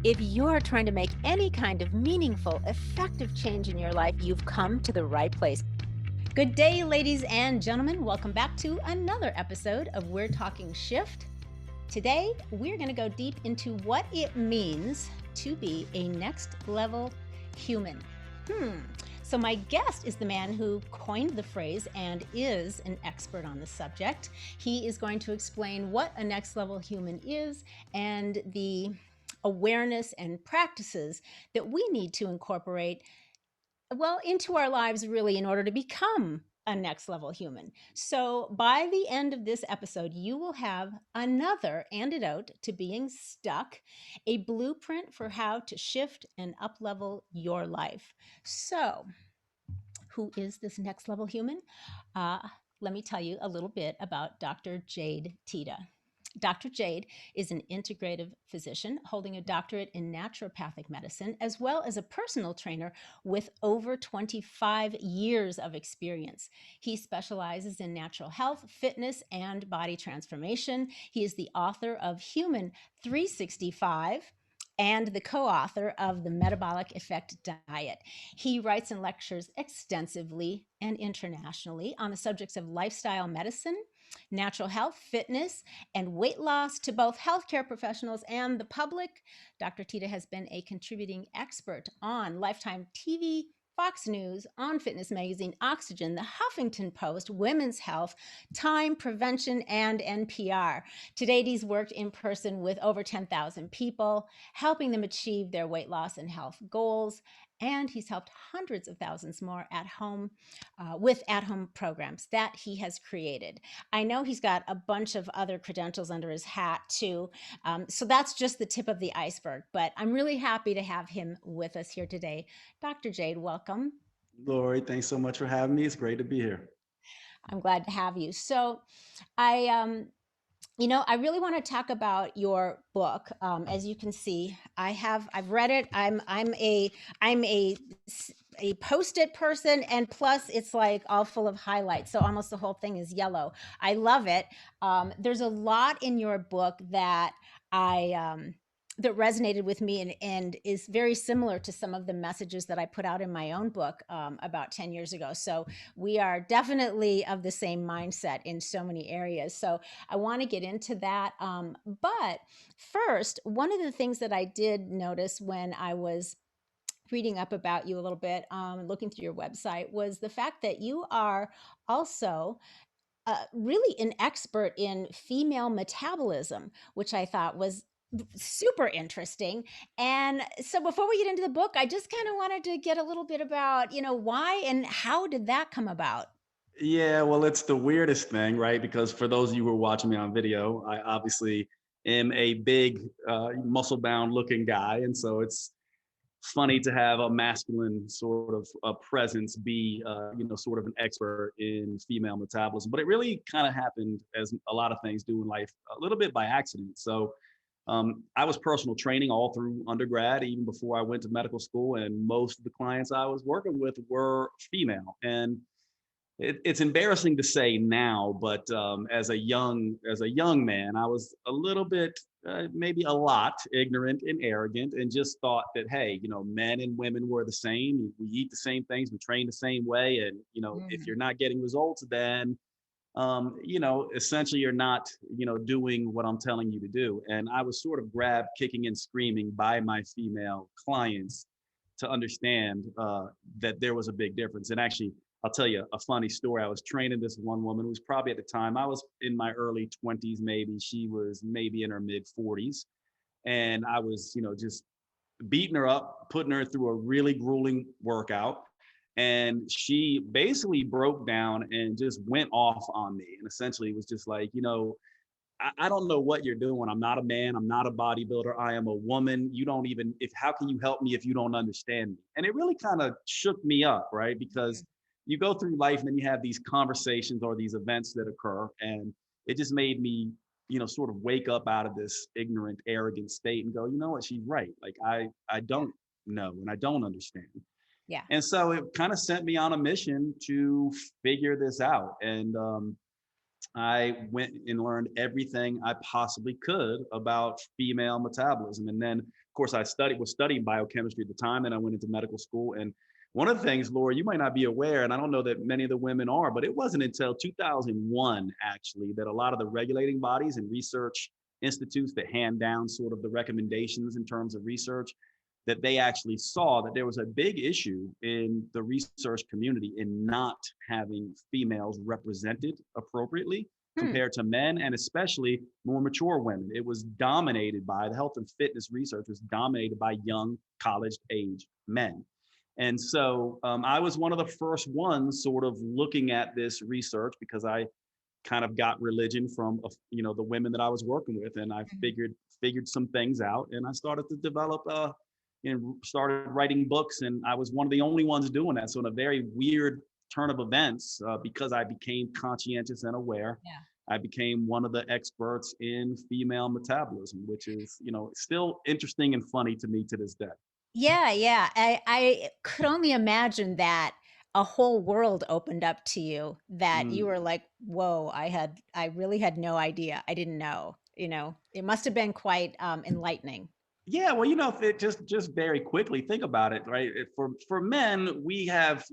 If you're trying to make any kind of meaningful, effective change in your life, you've come to the right place. Good day, ladies and gentlemen. Welcome back to another episode of We're Talking Shift. Today, we're going to go deep into what it means to be a next level human. So my guest is the man who coined the phrase and is an expert on the subject. He is going to explain what a next level human is and the awareness and practices that we need to incorporate, well, into our lives really in order to become a next level human. So by the end of this episode, you will have another antidote to being stuck, a blueprint for how to shift and up level your life. So who is this next level human? Let me tell you a little bit about Dr. Jade Teta. Dr. Jade is an integrative physician holding a doctorate in naturopathic medicine, as well as a personal trainer with over 25 years of experience. He specializes in natural health, fitness, and body transformation. He is the author of Human 365 and the co-author of the Metabolic Effect Diet. He writes and lectures extensively and internationally on the subjects of lifestyle medicine, natural health, fitness, and weight loss to both healthcare professionals and the public. Dr. Teta has been a contributing expert on Lifetime TV, Fox News, On Fitness Magazine, Oxygen, The Huffington Post, Women's Health, Time, Prevention, and NPR. To date, he's worked in person with over 10,000 people, helping them achieve their weight loss and health goals. And he's helped hundreds of thousands more at home with at-home programs that he has created. I know he's got a bunch of other credentials under his hat too. So that's just the tip of the iceberg, but I'm really happy to have him with us here today. Dr. Jade, welcome. Loree, thanks so much for having me. It's great to be here. I'm glad to have you. So I, I really want to talk about your book. As you can see, I've read it. I'm a post-it person, and plus it's like all full of highlights. So almost the whole thing is yellow. I love it. There's a lot in your book I that resonated with me and is very similar to some of the messages that I put out in my own book about 10 years ago. So we are definitely of the same mindset in so many areas. So I want to get into that. But first, one of the things that I did notice when I was reading up about you a little bit, looking through your website, was the fact that you are also really an expert in female metabolism, which I thought was super interesting. And so before we get into the book, I just kind of wanted to get a little bit about, why and how did that come about? Yeah, well, it's the weirdest thing, right? Because for those of you who are watching me on video, I obviously am a big, muscle-bound looking guy, and so it's funny to have a masculine sort of presence be, sort of an expert in female metabolism. But it really kind of happened, as a lot of things do in life, a little bit by accident. So I was personal training all through undergrad, even before I went to medical school, and most of the clients I was working with were female. And it's embarrassing to say now, but as a young man, I was a little bit, maybe a lot, ignorant and arrogant, and just thought that, hey, men and women were the same. We eat the same things, we train the same way, and if you're Mhm. not getting results, then essentially you're not, doing what I'm telling you to do. And I was sort of grabbed kicking and screaming by my female clients to understand that there was a big difference. And actually, I'll tell you a funny story. I was training this one woman who was probably, at the time, I was in my early 20s, maybe. She was maybe in her mid 40s. And I was, just beating her up, putting her through a really grueling workout. And she basically broke down and just went off on me. And essentially was just like, I don't know what you're doing. I'm not a man. I'm not a bodybuilder. I am a woman. You don't even, if, how can you help me if you don't understand me? And it really kind of shook me up, right? Because you go through life and then you have these conversations or these events that occur. And it just made me, sort of wake up out of this ignorant, arrogant state and go, you know what? She's right. Like I Yeah. don't know and I don't understand. Yeah. And so it kind of sent me on a mission to figure this out. And I went and learned everything I possibly could about female metabolism. And then, of course, was studying biochemistry at the time, and I went into medical school. And one of the things, Laura, you might not be aware, and I don't know that many of the women are, but it wasn't until 2001, actually, that a lot of the regulating bodies and research institutes that hand down sort of the recommendations in terms of research, that they actually saw that there was a big issue in the research community in not having females represented appropriately Hmm. compared to men, and especially more mature women. It was dominated by the health and fitness research was dominated by young college age men. And so I was one of the first ones sort of looking at this research because I kind of got religion from the women that I was working with, and I Mhm. figured some things out, and I started to develop started writing books, and I was one of the only ones doing that. So in a very weird turn of events, because I became conscientious and aware, Yeah. I became one of the experts in female metabolism, which is still interesting and funny to me to this day. Yeah, yeah. I could only imagine that a whole world opened up to you that you Mm. were like, "Whoa, I really had no idea. I didn't know." It must have been quite enlightening. Yeah, well, if it just very quickly think about it, right? For men, we have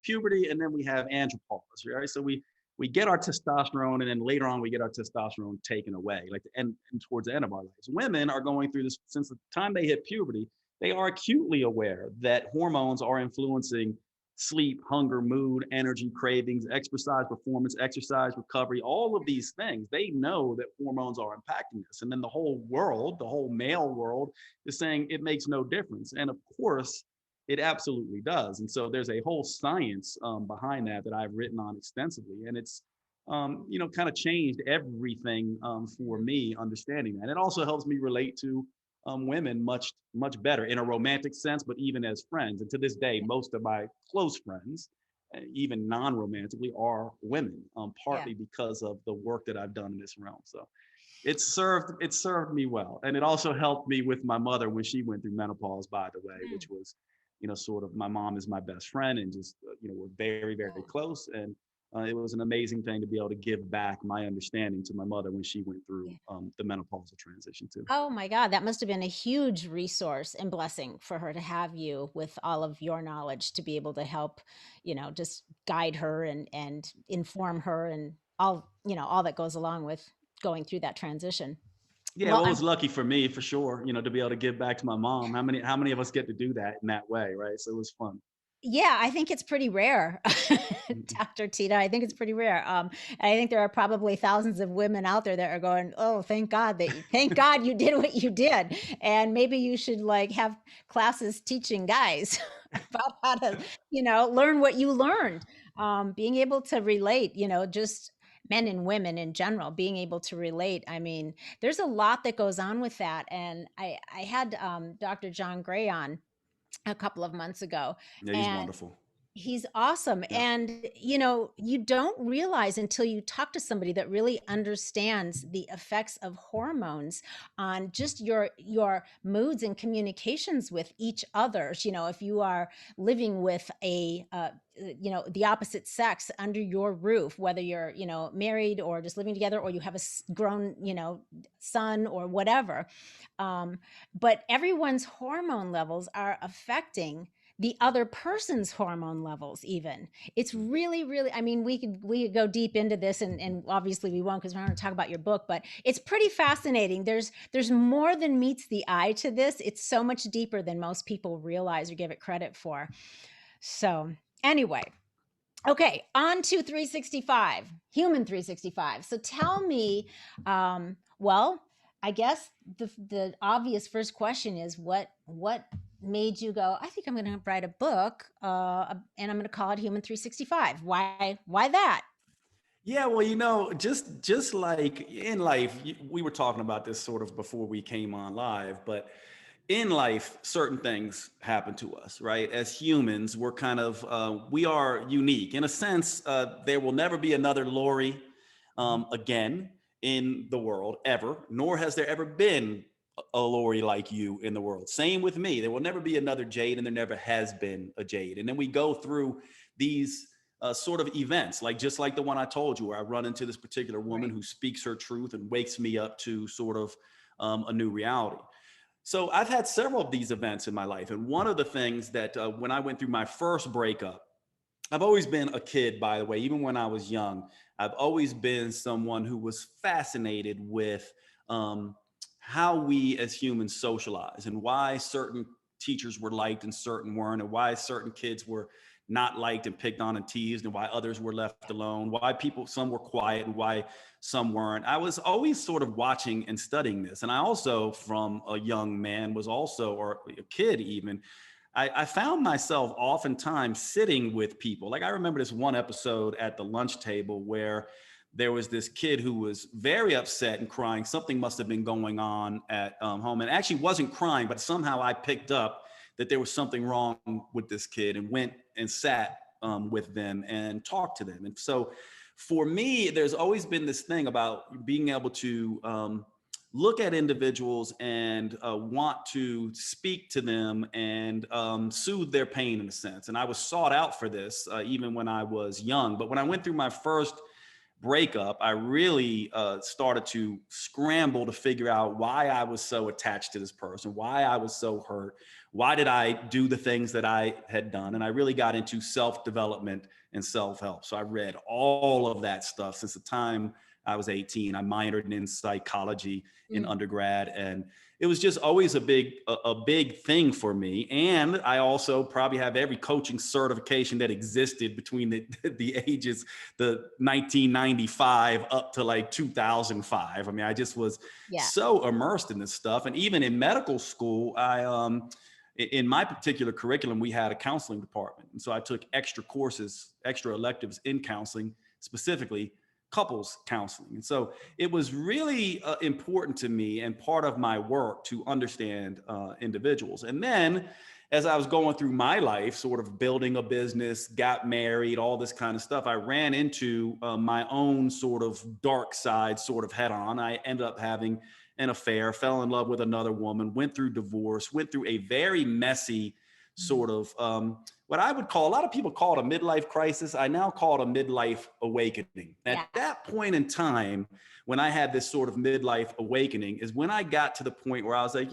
puberty, and then we have andropause, right? So we get our testosterone, and then later on we get our testosterone taken away, like the end and towards the end of our lives. Women are going through this since the time they hit puberty. They are acutely aware that hormones are influencing sleep, hunger, mood, energy, cravings, exercise performance, exercise recovery, all of these things. They know that hormones are impacting us. And then the whole world, the whole male world, is saying it makes no difference. And of course, it absolutely does. And so there's a whole science behind that I've written on extensively. And it's, kind of changed everything for me understanding that. It also helps me relate to women much better in a romantic sense, but even as friends. And to this day, most of my close friends, even non-romantically, are women, Yeah. partly because of the work that I've done in this realm. So it served me well, and it also helped me with my mother when she went through menopause. By the way, which Mm. was, sort of my mom is my best friend, and just we're very Oh, close, and it was an amazing thing to be able to give back my understanding to my mother when she went through yeah. the menopausal transition too. Oh my God, that must have been a huge resource and blessing for her to have you with all of your knowledge to be able to help, just guide her and inform her and all that goes along with going through that transition. Yeah, Well, well, it I'm was lucky for me for sure, to be able to give back to my mom. How many of us get to do that in that way, right? So it was fun. Yeah, I think it's pretty rare, Mhm. Dr. Teta. I think it's pretty rare. And I think there are probably thousands of women out there that are going, "Oh, thank God you did what you did." And maybe you should like have classes teaching guys about how to, learn what you learned. Being able to relate, just men and women in general, being able to relate. I mean, there's a lot that goes on with that. And I had Dr. John Gray on a couple of months ago, Yeah, he's and wonderful. he's awesome. Yeah. And, you don't realize until you talk to somebody that really understands the effects of hormones on just your moods and communications with each other. If you are living with the opposite sex under your roof, whether you're, married or just living together, or you have a grown, son or whatever. Um, but everyone's hormone levels are affecting the other person's hormone levels. Even it's really, really, I mean, we could go deep into this, and obviously we won't because we're going to talk about your book, but it's pretty fascinating. There's more than meets the eye to this. It's so much deeper than most people realize or give it credit for. So anyway, okay, on to 365, human 365. So tell me, well, I guess the obvious first question is what made you go, I think I'm going to write a book, and I'm going to call it Human 365. Why that? Yeah, well, just like in life, we were talking about this sort of before we came on live, but in life, certain things happen to us, right? As humans, we are unique in a sense. There will never be another Loree Mhm. again in the world ever, nor has there ever been a Loree like you in the world. Same with me. There will never be another Jade, and there never has been a Jade. And then we go through these sort of events, like just like the one I told you, where I run into this particular woman Right. who speaks her truth and wakes me up to sort of a new reality. So I've had several of these events in my life. And one of the things that when I went through my first breakup, I've always been a kid, by the way, even when I was young. I've always been someone who was fascinated with um, how we as humans socialize and why certain teachers were liked and certain weren't, and why certain kids were not liked and picked on and teased, and why others were left alone, why people, some were quiet and why some weren't. I was always sort of watching and studying this. And I also, from a young man, was also, or a kid even, I found myself oftentimes sitting with people. Like I remember this one episode at the lunch table where there was this kid who was very upset and crying. Something must have been going on at home, and actually wasn't crying, but somehow I picked up that there was something wrong with this kid and went and sat with them and talked to them. And so for me, there's always been this thing about being able to look at individuals and want to speak to them and soothe their pain in a sense. And I was sought out for this even when I was young. But when I went through my first breakup, I really started to scramble to figure out why I was so attached to this person, why I was so hurt, why did I do the things that I had done. And I really got into self-development and self-help. So I read all of that stuff since the time I was 18. I minored in psychology in undergrad, and it was just always a big thing for me. And I also probably have every coaching certification that existed between the ages, the 1995 up to like 2005. I mean, I just was Yeah. so immersed in this stuff. And even in medical school, in my particular curriculum, we had a counseling department. And so I took extra courses, extra electives in counseling, specifically couples counseling. And so it was really important to me and part of my work to understand individuals. And then as I was going through my life, sort of building a business, got married, all this kind of stuff, I ran into my own sort of dark side sort of head on. I ended up having an affair, fell in love with another woman, went through divorce, went through a very messy sort of what I would call, a lot of people call it a midlife crisis. I now call it a midlife awakening. Yeah. At that point in time, when I had this sort of midlife awakening, is when I got to the point where I was like,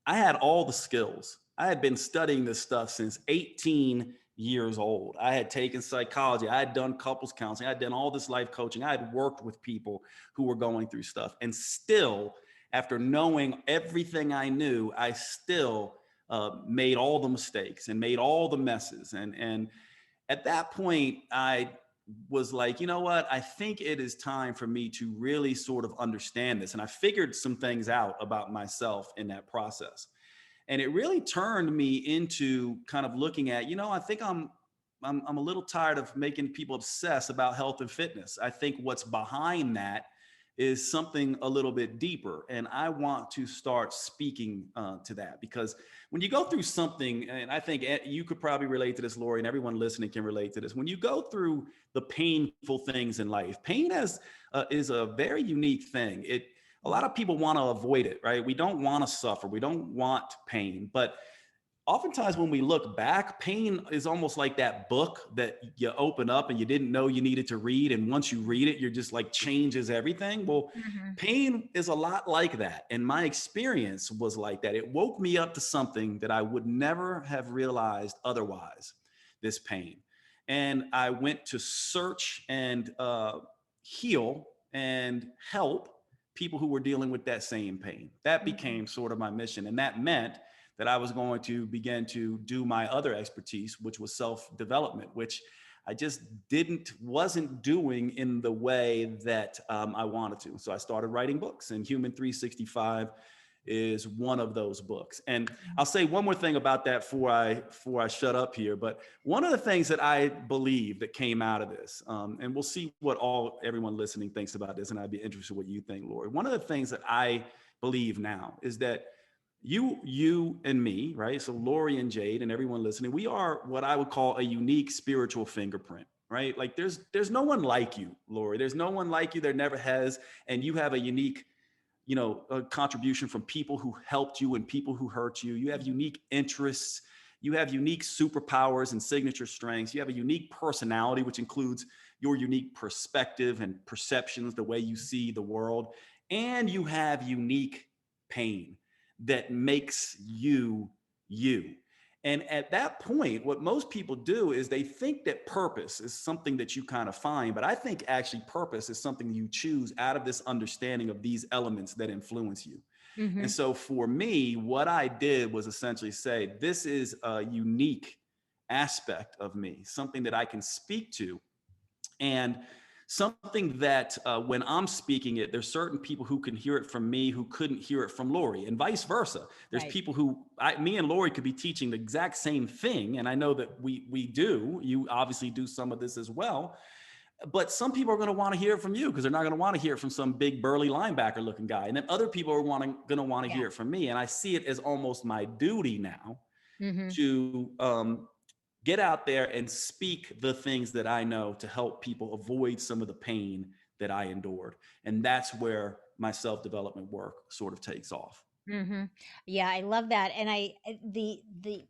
I had all the skills. I had been studying this stuff since 18 years old. I had taken psychology. I had done couples counseling. I had done all this life coaching. I had worked with people who were going through stuff. And still, after knowing everything I knew, I still made all the mistakes and made all the messes. And at that point, I was like, you know what? I think it is time for me to really sort of understand this. And I figured some things out about myself in that process. And it really turned me into kind of looking at, I think I'm a little tired of making people obsess about health and fitness. I think what's behind that is something a little bit deeper. And I want to start speaking to that, because when you go through something, and I think you could probably relate to this, Loree, and everyone listening can relate to this. When you go through the painful things in life, pain is a very unique thing. A lot of people want to avoid it, right? We don't want to suffer. We don't want pain. But oftentimes when we look back, pain is almost like that book that you open up and you didn't know you needed to read. And once you read it, you're just like changes everything. Well, pain is a lot like that. And my experience was like that. It woke me up to something that I would never have realized otherwise, this pain. And I went to search and heal and help people who were dealing with that same pain. That became sort of my mission. And that meant that I was going to begin to do my other expertise, which was self-development, which I just wasn't doing in the way that I wanted to. So I started writing books, and Human 365 is one of those books. And I'll say one more thing about that before I shut up here. But one of the things that I believe that came out of this, and we'll see what everyone listening thinks about this, and I'd be interested in what you think, Loree. One of the things that I believe now is that you and me, right? So Loree and Jade and everyone listening, we are what I would call a unique spiritual fingerprint, right? Like there's no one like you, Loree. There's no one like you. There never has. And you have a unique, a contribution from people who helped you and people who hurt you. You have unique interests. You have unique superpowers and signature strengths. You have a unique personality, which includes your unique perspective and perceptions, the way you see the world. And you have unique pain that makes you you. And at that point, what most people do is they think that purpose is something that you kind of find, but I think actually purpose is something you choose out of this understanding of these elements that influence you. And Mm-hmm. so for me, what I did was essentially say, this is a unique aspect of me, something that I can speak to, and something that when I'm speaking it, there's certain people who can hear it from me who couldn't hear it from Loree, and vice versa. There's Right. people who me and Loree could be teaching the exact same thing, and I know that we do. You obviously do some of this as well, but some people are going to want to hear it from you because they're not going to want to hear it from some big burly linebacker looking guy, and then other people are going to want to Yeah. hear it from me. And I see it as almost my duty now Mm-hmm. to get out there and speak the things that I know to help people avoid some of the pain that I endured. And that's where my self-development work sort of takes off. Mm-hmm. Yeah, I love that. And the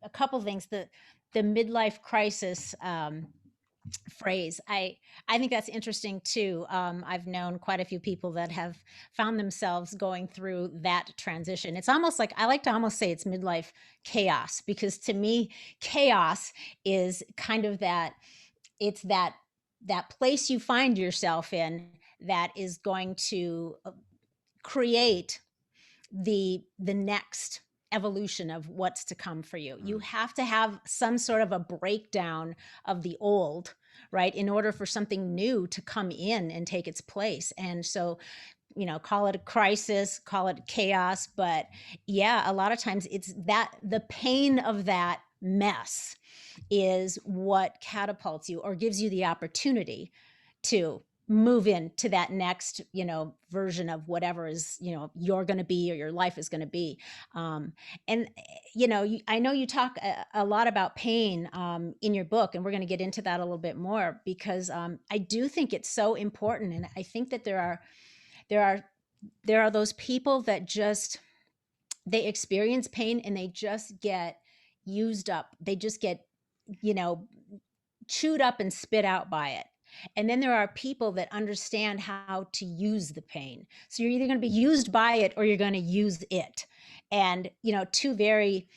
a couple things, the midlife crisis phrase, I think that's interesting too. I've known quite a few people that have found themselves going through that transition. It's almost like, I like to almost say it's midlife chaos, because to me, chaos is kind of that, it's that place you find yourself in that is going to create the next evolution of what's to come for you. You have to have some sort of a breakdown of the old, right, in order for something new to come in and take its place. And so, call it a crisis, call it chaos, but yeah, a lot of times it's that the pain of that mess is what catapults you or gives you the opportunity to move into that next version of whatever is you're going to be or your life is going to be. And I know you talk a lot about pain in your book, and we're going to get into that a little bit more, because I do think it's so important. And I think that there are those people that just, they experience pain and they just get used up, they just get you know chewed up and spit out by it. And then there are people that understand how to use the pain. So you're either going to be used by it or you're going to use it. And, two very,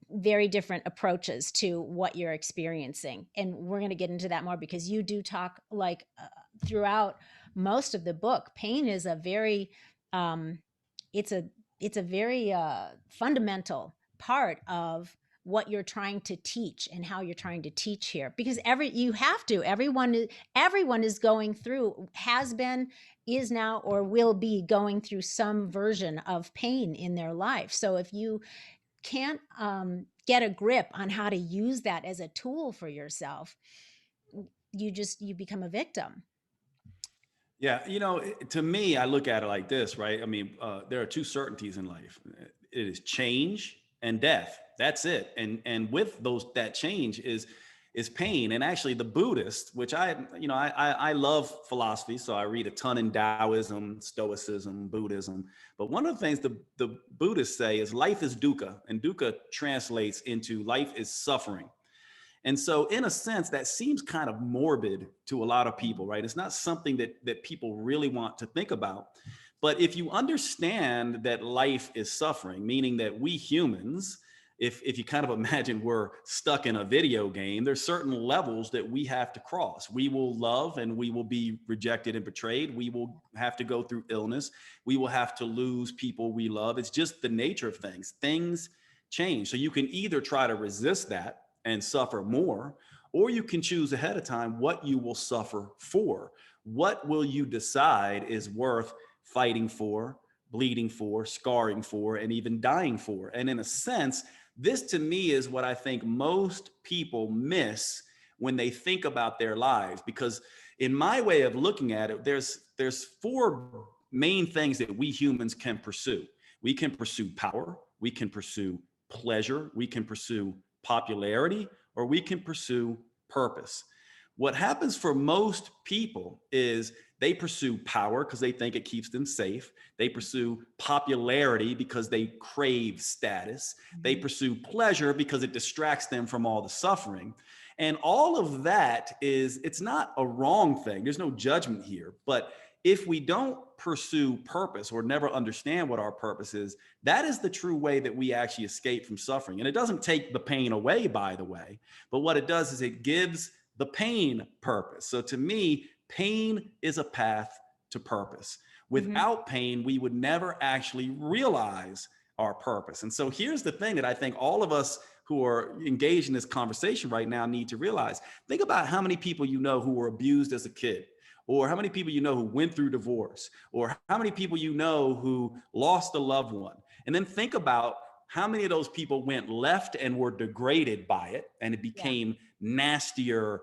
very different approaches to what you're experiencing. And we're going to get into that more, because you do talk like throughout most of the book, pain is a very, it's a, it's a very fundamental part of what you're trying to teach and how you're trying to teach here, because everyone is going through, has been, is now, or will be going through some version of pain in their life. So if you can't get a grip on how to use that as a tool for yourself, you become a victim. Yeah, to me, I look at it like this, right? I mean, there are two certainties in life. It is change and death. That's it. And with that change is pain. And actually, the Buddhist, which I love philosophy, so I read a ton in Taoism, Stoicism, Buddhism. But one of the things the Buddhists say is life is dukkha, and dukkha translates into life is suffering. And so in a sense, that seems kind of morbid to a lot of people, right? It's not something that people really want to think about. But if you understand that life is suffering, meaning that we humans, if you kind of imagine we're stuck in a video game, there's certain levels that we have to cross. We will love and we will be rejected and betrayed. We will have to go through illness. We will have to lose people we love. It's just the nature of things. Things change. So you can either try to resist that and suffer more, or you can choose ahead of time what you will suffer for. What will you decide is worth fighting for, bleeding for, scarring for, and even dying for? And in a sense, this to me is what I think most people miss when they think about their lives. Because in my way of looking at it, there's four main things that we humans can pursue. We can pursue power, we can pursue pleasure, we can pursue popularity, or we can pursue purpose. What happens for most people is They pursue power because they think it keeps them safe. They pursue popularity because they crave status. They pursue pleasure because it distracts them from all the suffering. And all of that it's not a wrong thing. There's no judgment here. But if we don't pursue purpose or never understand what our purpose is, that is the true way that we actually escape from suffering. And it doesn't take the pain away, by the way, but what it does is it gives the pain purpose. So to me, pain is a path to purpose. Without pain, we would never actually realize our purpose. And so here's the thing that I think all of us who are engaged in this conversation right now need to realize. Think about how many people you know who were abused as a kid, or how many people you know who went through divorce, or how many people you know who lost a loved one. And then think about how many of those people went left and were degraded by it, and it became nastier,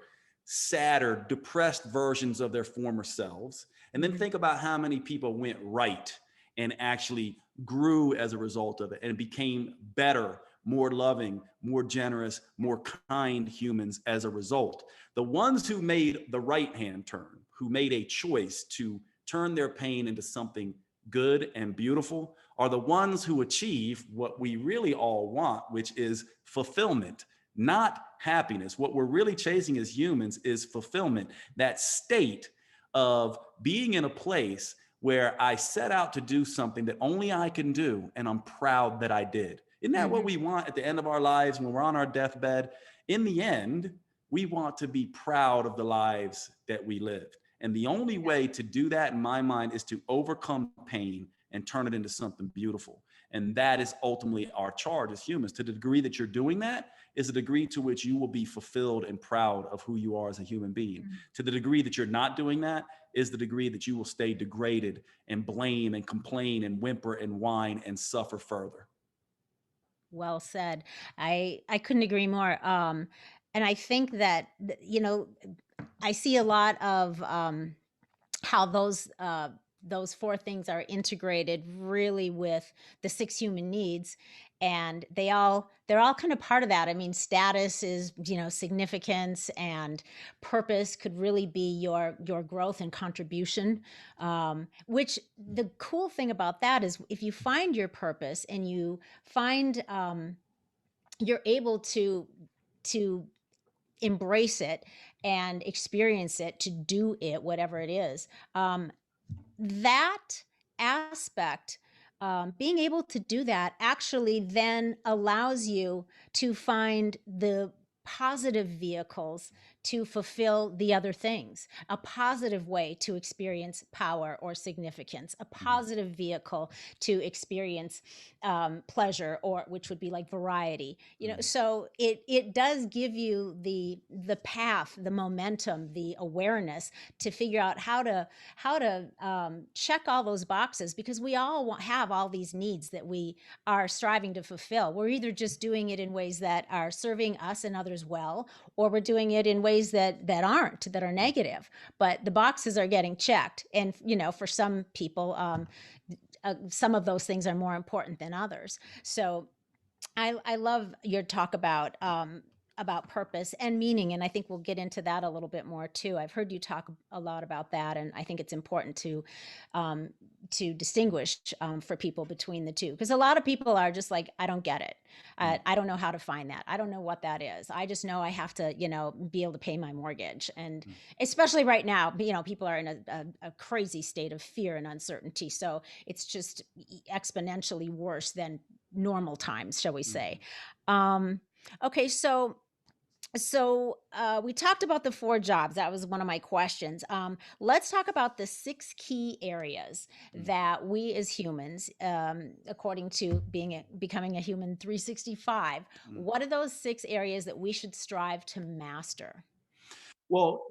sadder, depressed versions of their former selves. And then think about how many people went right and actually grew as a result of it and became better, more loving, more generous, more kind humans as a result. The ones who made the right hand turn, who made a choice to turn their pain into something good and beautiful, are the ones who achieve what we really all want, which is fulfillment, not happiness. What we're really chasing as humans is fulfillment, that state of being in a place where I set out to do something that only I can do, and I'm proud that I did. Isn't that what we want at the end of our lives when we're on our deathbed? In the end, we want to be proud of the lives that we lived. And the only way to do that, in my mind, is to overcome pain and turn it into something beautiful. And that is ultimately our charge as humans. To the degree that you're doing that is the degree to which you will be fulfilled and proud of who you are as a human being. To the degree that you're not doing that is the degree that you will stay degraded and blame and complain and whimper and whine and suffer further. Well said. I couldn't agree more. And I think that, I see a lot of how those four things are integrated really with the six human needs, and they're all kind of part of that. I mean, status is, significance, and purpose could really be your growth and contribution. Which the cool thing about that is if you find your purpose and you find you're able to embrace it and experience it, to do it, whatever it is. That aspect, being able to do that actually then allows you to find the positive vehicles to fulfill the other things, a positive way to experience power or significance, a positive vehicle to experience pleasure, or which would be like variety. So it does give you the path, the momentum, the awareness to figure out how to check all those boxes, because we all have all these needs that we are striving to fulfill. We're either just doing it in ways that are serving us and others well, or we're doing it in ways that aren't, that are negative. But the boxes are getting checked, and for some people, some of those things are more important than others. So I love your talk about purpose and meaning, and I think we'll get into that a little bit more too. I've heard you talk a lot about that, and I think it's important to distinguish for people between the two, because a lot of people are just like, I don't get it. I don't know how to find that. I don't know what that is. I just know I have to, be able to pay my mortgage, and especially right now, people are in a crazy state of fear and uncertainty. So it's just exponentially worse than normal times, shall we say. Okay, so we talked about the four jobs. That was one of my questions. Let's talk about the six key areas that we as humans, according to becoming a human 365, what are those six areas that we should strive to master? Well,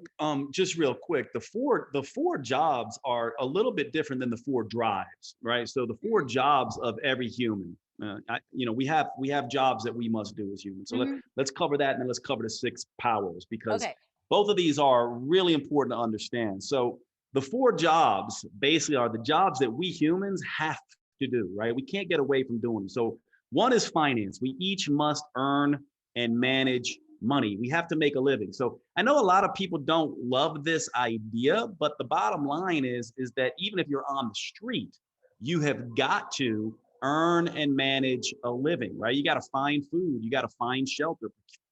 just real quick, the four jobs are a little bit different than the four drives, right? So the four jobs of every human, we have jobs that we must do as humans. So let's cover that, and then let's cover the six powers, because Okay. both of these are really important to understand. So the four jobs basically are the jobs that we humans have to do, right? We can't get away from doing them. So one is finance. We each must earn and manage money. We have to make a living. So I know a lot of people don't love this idea, but the bottom line is that even if you're on the street, you have got to earn and manage a living, right? You got to find food, you got to find shelter,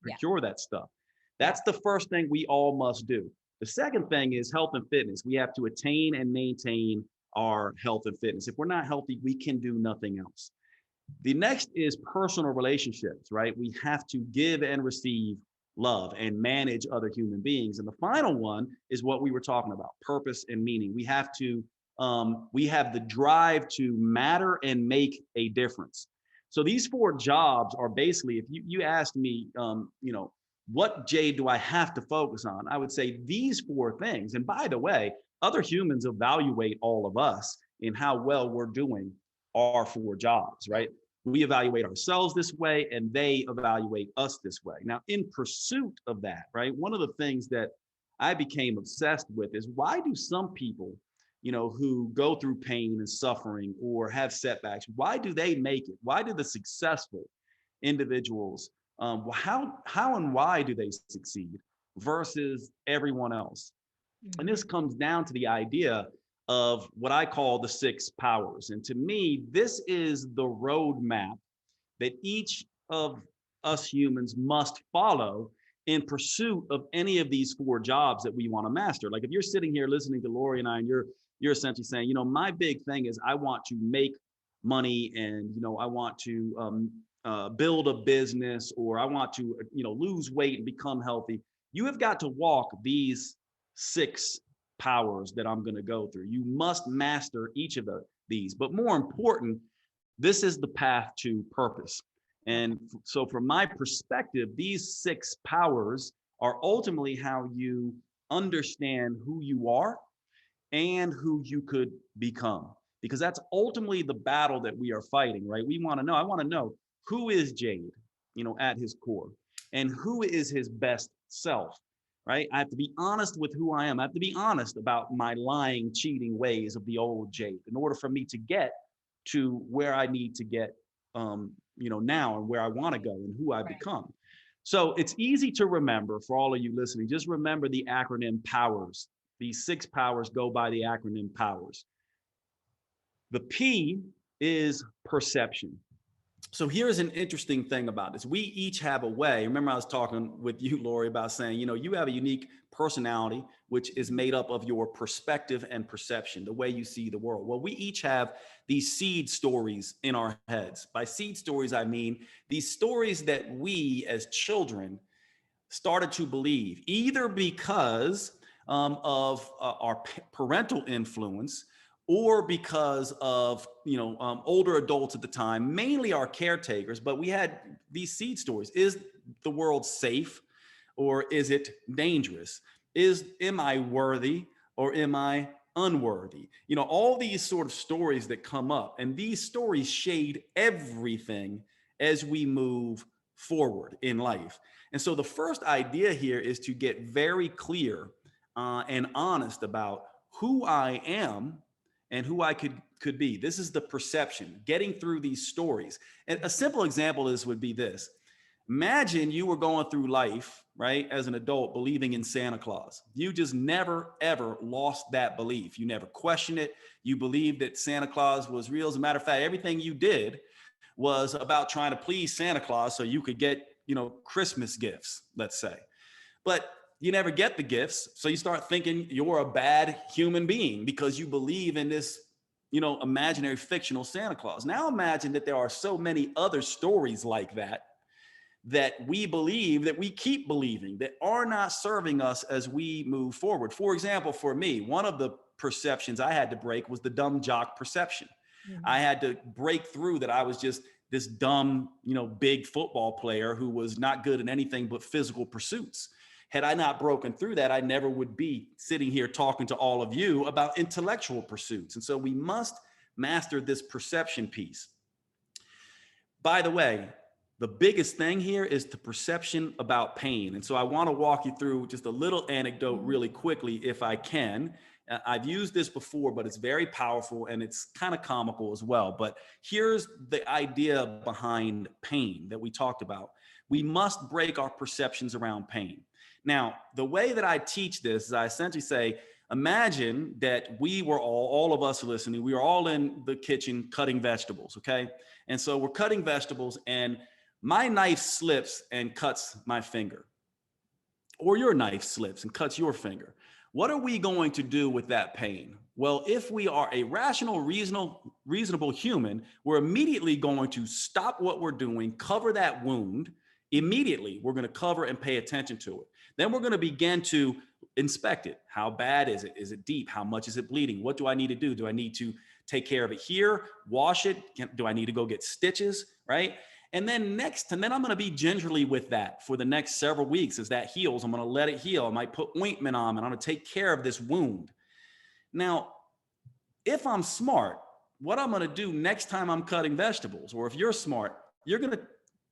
Yeah. procure that stuff. Yeah. That's the first thing we all must do. The second thing is health and fitness. We have to attain and maintain our health and fitness. If we're not healthy, we can do nothing else. The next is personal relationships, right? We have to give and receive love and manage other human beings. And the final one is what we were talking about, purpose and meaning. We have the drive to matter and make a difference. So these four jobs are basically, if you asked me, what Jade do I have to focus on? I would say these four things. And by the way, other humans evaluate all of us in how well we're doing our four jobs, right? We evaluate ourselves this way and they evaluate us this way. Now, in pursuit of that, right, one of the things that I became obsessed with is why do some people, who go through pain and suffering or have setbacks, why do they make it? Why do the successful individuals, how and why do they succeed versus everyone else? And this comes down to the idea of what I call the 6 powers. And to me, this is the roadmap that each of us humans must follow in pursuit of any of these 4 jobs that we want to master. Like if you're sitting here listening to Loree and I, and you're essentially saying, my big thing is I want to make money and, I want to build a business, or I want to, lose weight and become healthy. You have got to walk these 6 powers that I'm going to go through. You must master each of these. But more important, this is the path to purpose. And so from my perspective, these 6 powers are ultimately how you understand who you are and who you could become. Because that's ultimately the battle that we are fighting, right? I want to know who is Jade, at his core, and who is his best self, right? I have to be honest with who I am. I have to be honest about my lying, cheating ways of the old Jade in order for me to get to where I need to get, now and where I want to go and who I become. So it's easy to remember for all of you listening. Just remember the acronym POWERS. These 6 powers go by the acronym POWERS. The P is perception. So here's an interesting thing about this. We each have a way. Remember, I was talking with you, Loree, about saying, you have a unique personality, which is made up of your perspective and perception, the way you see the world. Well, we each have these seed stories in our heads. By seed stories, I mean these stories that we as children started to believe, either because of our parental influence, or because of older adults at the time, mainly our caretakers. But we had these seed stories. Is the world safe, or is it dangerous? Am I worthy, or am I unworthy? All these sort of stories that come up, and these stories shade everything as we move forward in life. And so the first idea here is to get very clear and honest about who I am and who I could be. This is the perception, getting through these stories. And a simple example would be this. Imagine you were going through life, right, as an adult, believing in Santa Claus. You just never, ever lost that belief. You never questioned it. You believed that Santa Claus was real. As a matter of fact, everything you did was about trying to please Santa Claus so you could get, Christmas gifts, let's say. But you never get the gifts. So you start thinking you're a bad human being because you believe in this, imaginary fictional Santa Claus. Now imagine that there are so many other stories like that we believe, that we keep believing, that are not serving us as we move forward. For example, for me, one of the perceptions I had to break was the dumb jock perception. I had to break through that I was just this dumb, big football player who was not good at anything but physical pursuits. Had I not broken through that, I never would be sitting here talking to all of you about intellectual pursuits. And so we must master this perception piece. By the way, the biggest thing here is the perception about pain. And so I want to walk you through just a little anecdote really quickly, if I can. I've used this before, but it's very powerful and it's kind of comical as well. But here's the idea behind pain that we talked about. We must break our perceptions around pain. Now, the way that I teach this is I essentially say, imagine that we were all of us listening, we were all in the kitchen cutting vegetables, okay? And so we're cutting vegetables and my knife slips and cuts my finger, or your knife slips and cuts your finger. What are we going to do with that pain? Well, if we are a rational, reasonable human, we're immediately going to stop what we're doing, cover that wound. Immediately, we're going to cover and pay attention to it. Then we're going to begin to inspect it. How bad is it? Is it deep? How much is it bleeding? What do I need to do? Do I need to take care of it here? Wash it? Do I need to go get stitches? Right? And then I'm going to be gingerly with that for the next several weeks. As that heals, I'm going to let it heal. I might put ointment on and I'm going to take care of this wound. Now, if I'm smart, what I'm going to do next time I'm cutting vegetables, or if you're smart, you're going to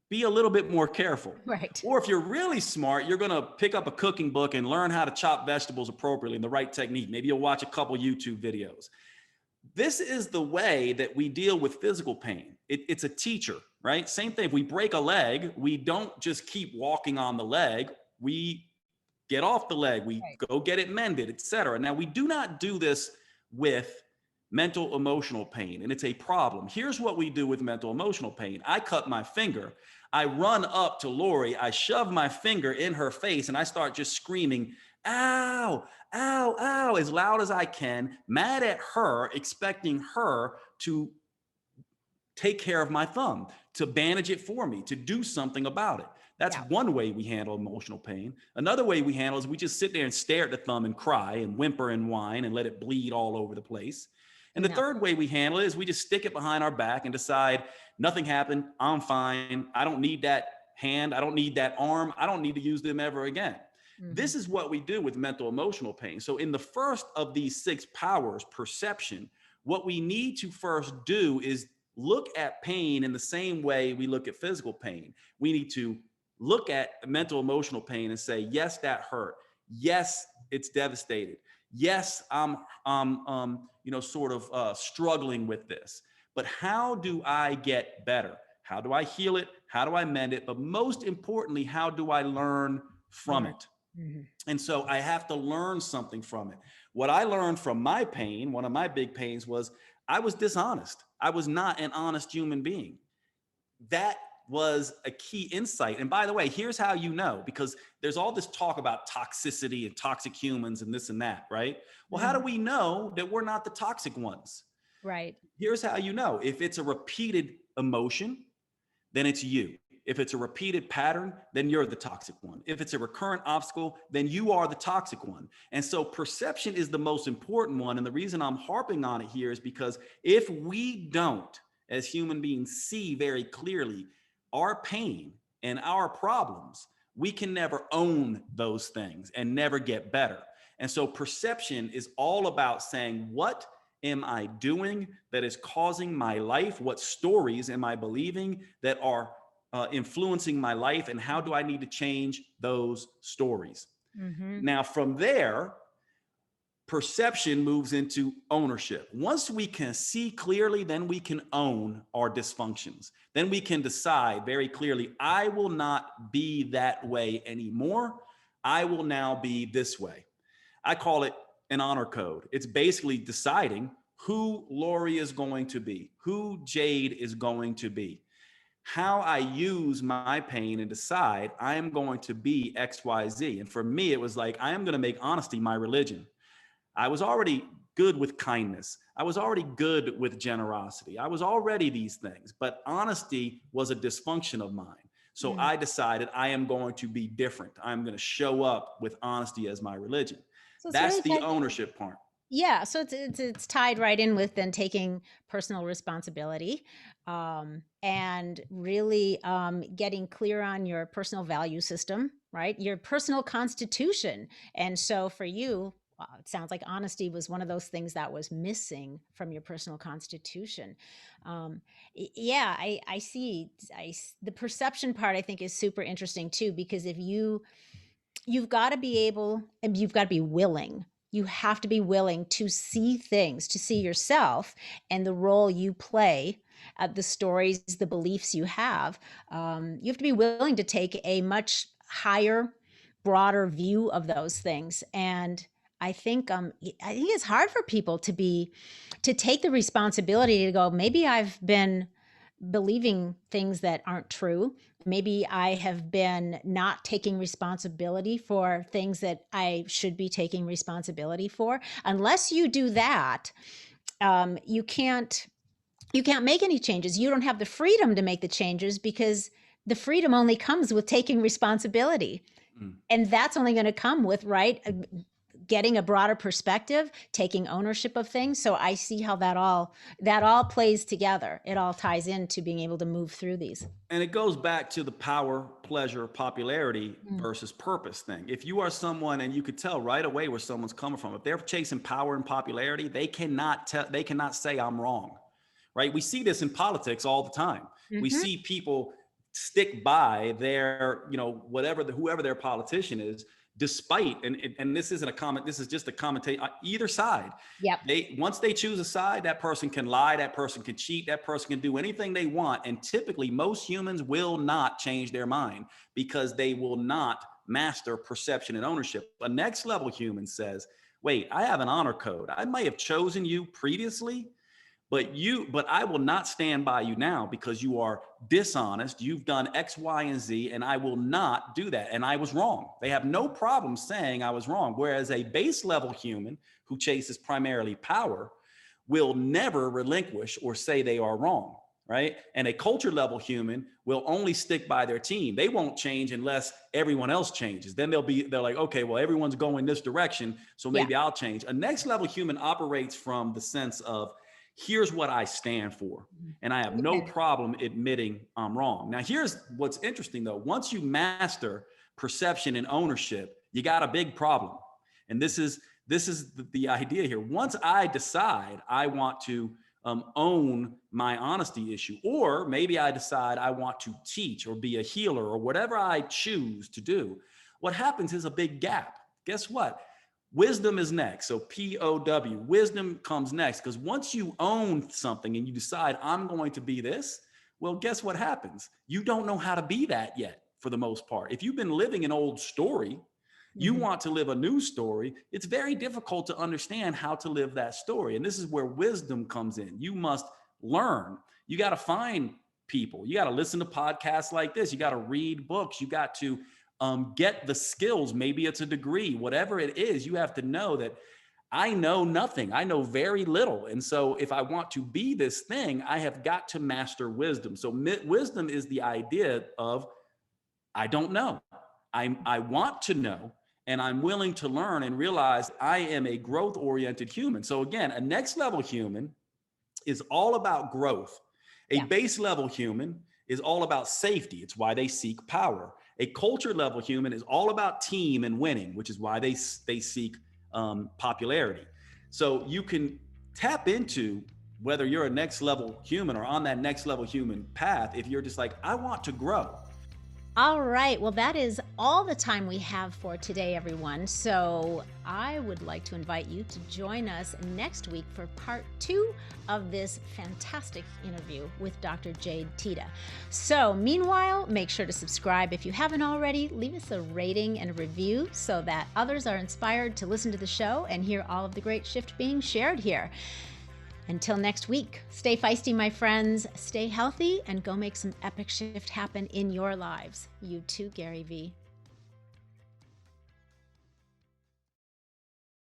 be a little bit more careful. Right. Or if you're really smart, you're going to pick up a cooking book and learn how to chop vegetables appropriately in the right technique. Maybe you'll watch a couple YouTube videos. This is the way that we deal with physical pain. It's a teacher, right? Same thing. If we break a leg, we don't just keep walking on the leg. We get off the leg. We go get it mended, etc. Now, we do not do this with mental emotional pain, and it's a problem. Here's what we do with mental emotional pain. I cut my finger. I run up to Loree. I shove my finger in her face, and I start just screaming, ow, ow, ow, as loud as I can, mad at her, expecting her to take care of my thumb, to bandage it for me, to do something about it. That's one way we handle emotional pain. Another way we handle is we just sit there and stare at the thumb and cry and whimper and whine and let it bleed all over the place. And the third way we handle it is we just stick it behind our back and decide nothing happened. I'm fine. I don't need that hand. I don't need that arm. I don't need to use them ever again. This is what we do with mental emotional pain. So in the first of these 6 powers, perception, what we need to first do is look at pain in the same way we look at physical pain. We need to look at mental emotional pain and say, yes, that hurt. Yes, it's devastated. Yes, I'm struggling with this. But how do I get better? How do I heal it? How do I mend it? But most importantly, how do I learn from it? And so I have to learn something from it. What I learned from my pain, one of my big pains, was I was dishonest. I was not an honest human being. That was a key insight. And by the way, here's how you know, because there's all this talk about toxicity and toxic humans and this and that, right? Well, how do we know that we're not the toxic ones? Right. Here's how you know. If it's a repeated emotion, then it's you. If it's a repeated pattern, then you're the toxic one. If it's a recurrent obstacle, then you are the toxic one. And so perception is the most important one. And the reason I'm harping on it here is because if we don't, as human beings, see very clearly our pain and our problems, we can never own those things and never get better. And so perception is all about saying, what am I doing that is causing my life? What stories am I believing that are influencing my life, and how do I need to change those stories? Now, from there, perception moves into ownership. Once we can see clearly, then we can own our dysfunctions. Then we can decide very clearly, I will not be that way anymore. I will now be this way. I call it an honor code. It's basically deciding who Loree is going to be, who Jade is going to be. How I use my pain and decide I am going to be X, Y, Z. And for me, it was like, I am going to make honesty my religion. I was already good with kindness. I was already good with generosity. I was already these things, but honesty was a dysfunction of mine. So I decided I am going to be different. I'm going to show up with honesty as my religion. So that's really the ownership part. Yeah, so it's tied right in with then taking personal responsibility, and really getting clear on your personal value system, right? Your personal constitution. And so for you, it sounds like honesty was one of those things that was missing from your personal constitution. Yeah, I see. The perception part I think is super interesting too, because if you've got to be able, and you've got to be willing. You have to be willing to see things, to see yourself and the role you play, the stories, the beliefs you have. You have to be willing to take a much higher, broader view of those things. And I think it's hard for people to take the responsibility to go, maybe I've been believing things that aren't true. Maybe I have been not taking responsibility for things that I should be taking responsibility for. Unless you do that, you can't make any changes. You don't have the freedom to make the changes because the freedom only comes with taking responsibility. Mm. And that's only going to come with, right, getting a broader perspective, taking ownership of things. So I see how that all plays together. It all ties into being able to move through these. And it goes back to the power, pleasure, popularity versus purpose thing. If you are someone, and you could tell right away where someone's coming from, if they're chasing power and popularity, they cannot say I'm wrong, right? We see this in politics all the time. We see people stick by their, whoever their politician is, despite, and this isn't a comment, this is just a commentate either side. Yep. Once they choose a side, that person can lie, that person can cheat, that person can do anything they want. And typically most humans will not change their mind because they will not master perception and ownership. A next level human says, wait, I have an honor code. I might have chosen you previously, but I will not stand by you now because you are dishonest. You've done X, Y, and Z, and I will not do that. And I was wrong. They have no problem saying I was wrong. Whereas a base level human who chases primarily power will never relinquish or say they are wrong, right? And a culture level human will only stick by their team. They won't change unless everyone else changes. Then they're like, okay, well, everyone's going this direction, so maybe I'll change. A next level human operates from the sense of, here's what I stand for. And I have no problem admitting I'm wrong. Now, here's what's interesting though. Once you master perception and ownership, you got a big problem. And this is the idea here. Once I decide I want to own my honesty issue, or maybe I decide I want to teach or be a healer or whatever I choose to do, what happens is a big gap. Guess what? Wisdom is next. So POW, wisdom comes next. Because once you own something and you decide I'm going to be this, well, guess what happens? You don't know how to be that yet for the most part. If you've been living an old story, you want to live a new story, it's very difficult to understand how to live that story. And this is where wisdom comes in. You must learn. You got to find people. You got to listen to podcasts like this. You got to read books. You got to get the skills. Maybe it's a degree, whatever it is. You have to know that I know nothing. I know very little. And so if I want to be this thing, I have got to master wisdom. So wisdom is the idea of, I don't know. I want to know, and I'm willing to learn and realize I am a growth-oriented human. So again, a next level human is all about growth. A base level human is all about safety. It's why they seek power. A culture level human is all about team and winning, which is why they seek popularity. So you can tap into whether you're a next level human or on that next level human path if you're just like, I want to grow. All right. Well, that is all the time we have for today, everyone. So I would like to invite you to join us next week for part 2 of this fantastic interview with Dr. Jade Teta. So meanwhile, make sure to subscribe if you haven't already. Leave us a rating and a review so that others are inspired to listen to the show and hear all of the great shift being shared here. Until next week, stay feisty, my friends, stay healthy, and go make some epic shift happen in your lives. You too, Gary V.